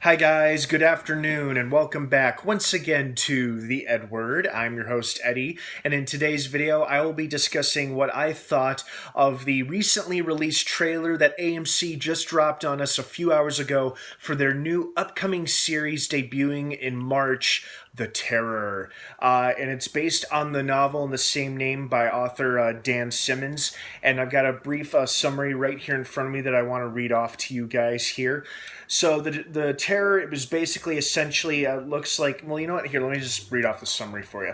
Hi guys, good afternoon and welcome back once again to the EdWord. I'm your host Eddie, and in today's video I will be discussing what I thought of the recently released trailer that AMC just dropped on us a few hours ago for their new upcoming series debuting in March, The Terror. And it's based on the novel in the same name by author Dan Simmons, and I've got a brief summary right here in front of me that I want to read off to you guys here. So the Terror, it was basically essentially looks like, well, you know what, here, let me just read off the summary for you.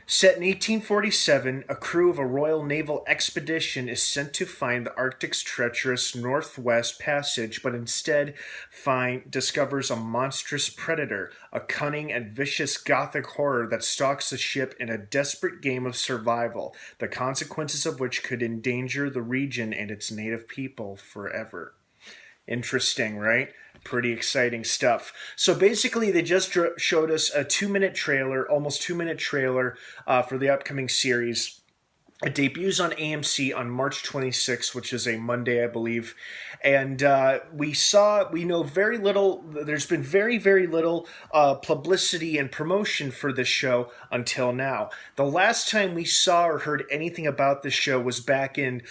Set in 1847, a crew of a Royal Naval expedition is sent to find the Arctic's treacherous Northwest Passage, but instead discovers a monstrous predator, a cunning and vicious Gothic horror that stalks the ship in a desperate game of survival, the consequences of which could endanger the region and its native people forever. Interesting, right? Pretty exciting stuff. So basically, they just showed us a 2-minute trailer, almost 2-minute trailer for the upcoming series. It debuts on AMC on March 26th, which is a Monday, I believe. And we know very little, there's been very, very little publicity and promotion for this show until now. The last time we saw or heard anything about this show was back in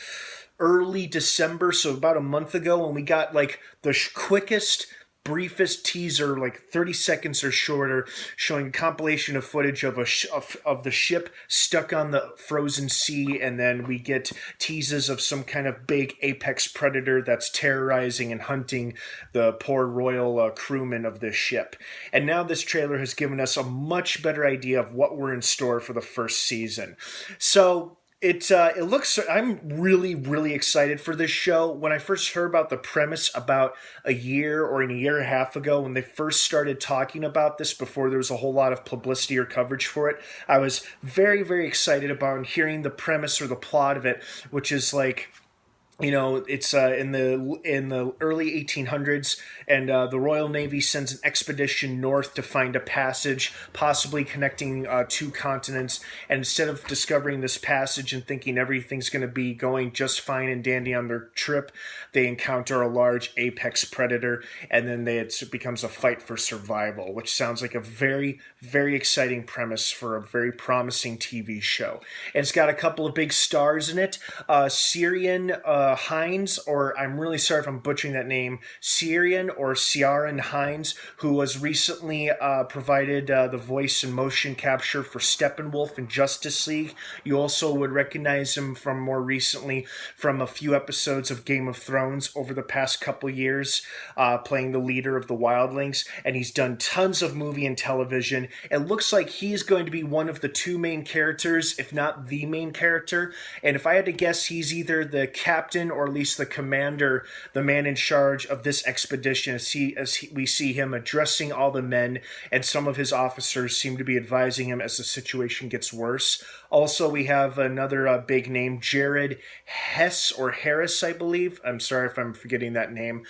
early December, so about a month ago, when we got like the quickest, briefest teaser, like 30 seconds or shorter, showing a compilation of footage of the ship stuck on the frozen sea, and then we get teases of some kind of big apex predator that's terrorizing and hunting the poor royal crewmen of this ship. And now this trailer has given us a much better idea of what we're in store for the first season. So it looks, I'm really, really excited for this show. When I first heard about the premise about a year and a half ago, when they first started talking about this before there was a whole lot of publicity or coverage for it, I was very, very excited about hearing the premise or the plot of it, which is like, you know, it's in the early 1800s, and the Royal Navy sends an expedition north to find a passage, possibly connecting two continents. And instead of discovering this passage and thinking everything's going to be going just fine and dandy on their trip, they encounter a large apex predator, and then it becomes a fight for survival, which sounds like a very, very exciting premise for a very promising TV show. And it's got a couple of big stars in it. Syrian Hines, or I'm really sorry if I'm butchering that name, Ciaran Hines, who was recently provided the voice and motion capture for Steppenwolf in Justice League. You also would recognize him from more recently from a few episodes of Game of Thrones over the past couple years, playing the leader of the Wildlings, and he's done tons of movie and television. It looks like he's going to be one of the two main characters, if not the main character, and if I had to guess, he's either the captain or at least the commander, the man in charge of this expedition, as we see him addressing all the men, and some of his officers seem to be advising him as the situation gets worse. Also, we have another big name, Jared Hess, or Harris, I believe. I'm sorry if I'm forgetting that name.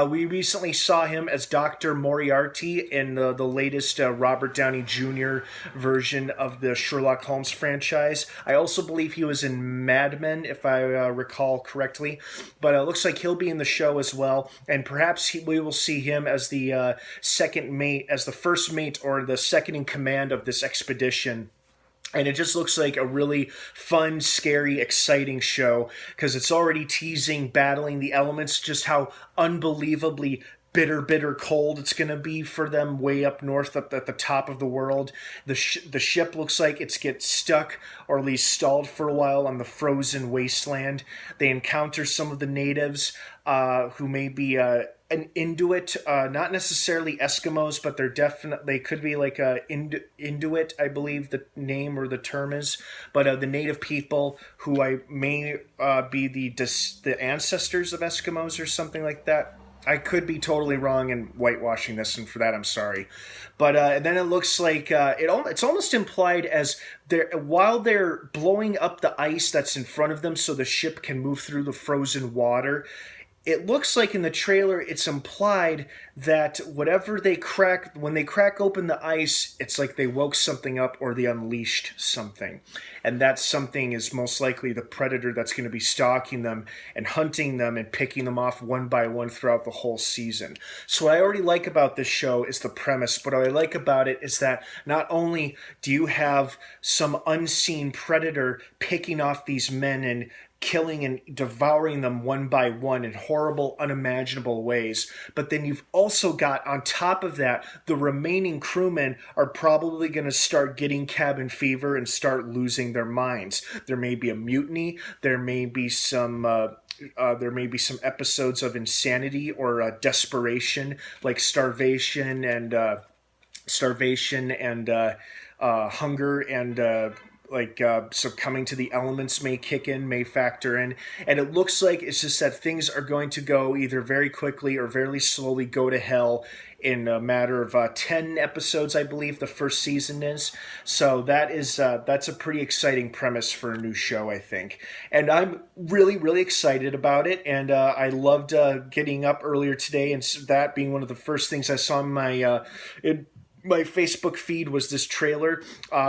We recently saw him as Dr. Moriarty in the latest Robert Downey Jr. version of the Sherlock Holmes franchise. I also believe he was in Mad Men, if I recall correctly. But it looks like he'll be in the show as well, and perhaps we will see him as the second mate, as the first mate or the second in command of this expedition. And it just looks like a really fun, scary, exciting show, because it's already teasing battling the elements, just how unbelievably bitter cold it's going to be for them way up north, up at the top of the world. The ship looks like it's gets stuck, or at least stalled for a while, on the frozen wasteland. They encounter some of the natives who may be an Inuit, not necessarily Eskimos, but they could be like a Inuit, I believe the name or the term is, but the native people who may be the ancestors of Eskimos or something like that. I could be totally wrong and whitewashing this, and for that I'm sorry. But and then it looks like it's almost implied as while they're blowing up the ice that's in front of them so the ship can move through the frozen water, it looks like in the trailer it's implied that whatever they crack, when they crack open the ice, it's like they woke something up or they unleashed something. And that something is most likely the predator that's going to be stalking them and hunting them and picking them off one by one throughout the whole season. So what I already like about this show is the premise, but what I like about it is that not only do you have some unseen predator picking off these men and killing and devouring them one by one in horrible, unimaginable ways. But then you've also got, on top of that, the remaining crewmen are probably going to start getting cabin fever and start losing their minds. There may be a mutiny. There may be some episodes of insanity or desperation, like starvation and hunger and succumbing to the elements may kick in, may factor in. And it looks like it's just that things are going to go either very quickly or very slowly go to hell in a matter of 10 episodes, I believe the first season is. So that's a pretty exciting premise for a new show, I think. And I'm really, really excited about it. And I loved getting up earlier today, and that being one of the first things I saw in my Facebook feed was this trailer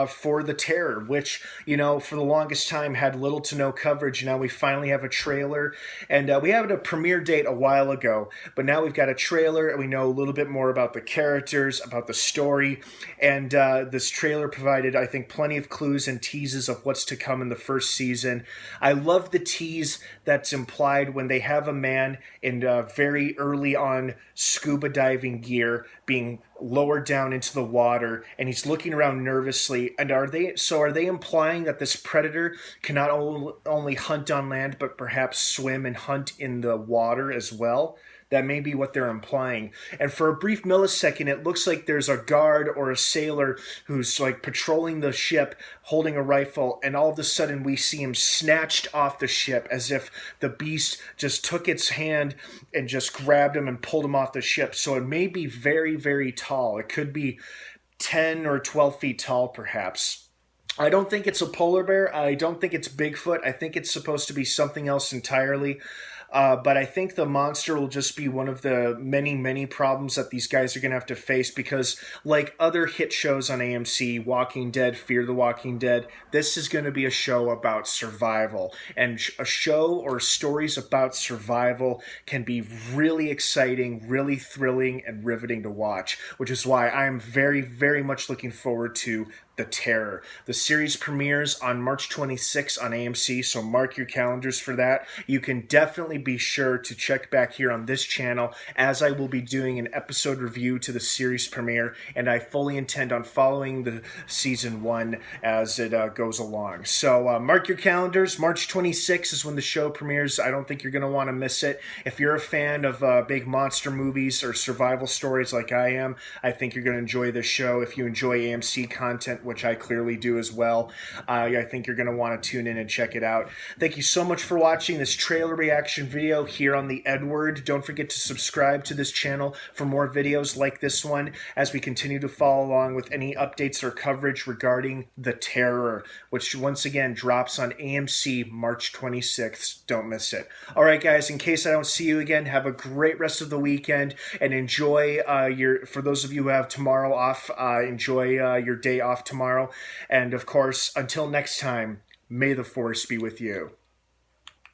for The Terror, which, for the longest time had little to no coverage. Now we finally have a trailer, and we had a premiere date a while ago, but now we've got a trailer, and we know a little bit more about the characters, about the story, and this trailer provided, I think, plenty of clues and teases of what's to come in the first season. I love the tease that's implied when they have a man in very early on scuba diving gear being lowered down into the water, and he's looking around nervously. And are they implying that this predator can not only hunt on land but perhaps swim and hunt in the water as well? That may be what they're implying. And for a brief millisecond, it looks like there's a guard or a sailor who's like patrolling the ship holding a rifle, and all of a sudden we see him snatched off the ship as if the beast just took its hand and just grabbed him and pulled him off the ship. So it may be very, very tall. It could be 10 or 12 feet tall, perhaps. I don't think it's a polar bear. I don't think it's Bigfoot. I think it's supposed to be something else entirely. But I think the monster will just be one of the many, many problems that these guys are going to have to face, because like other hit shows on AMC, Walking Dead, Fear the Walking Dead, this is going to be a show about survival. And a show or stories about survival can be really exciting, really thrilling, and riveting to watch, which is why I am very, very much looking forward to The Terror. The series premieres on March 26th on AMC, so mark your calendars for that. You can definitely be sure to check back here on this channel, as I will be doing an episode review to the series premiere, and I fully intend on following the season 1 as it goes along. So mark your calendars. March 26th is when the show premieres. I don't think you're going to want to miss it. If you're a fan of big monster movies or survival stories like I am, I think you're going to enjoy this show. If you enjoy AMC content, which I clearly do as well, I think you're going to want to tune in and check it out. Thank you so much for watching this trailer reaction video here on the EdWord. Don't forget to subscribe to this channel for more videos like this one as we continue to follow along with any updates or coverage regarding The Terror, which once again drops on AMC March 26th. Don't miss it. All right, guys, in case I don't see you again, have a great rest of the weekend and enjoy for those of you who have tomorrow off, enjoy your day off tomorrow. And of course, until next time, may the force be with you.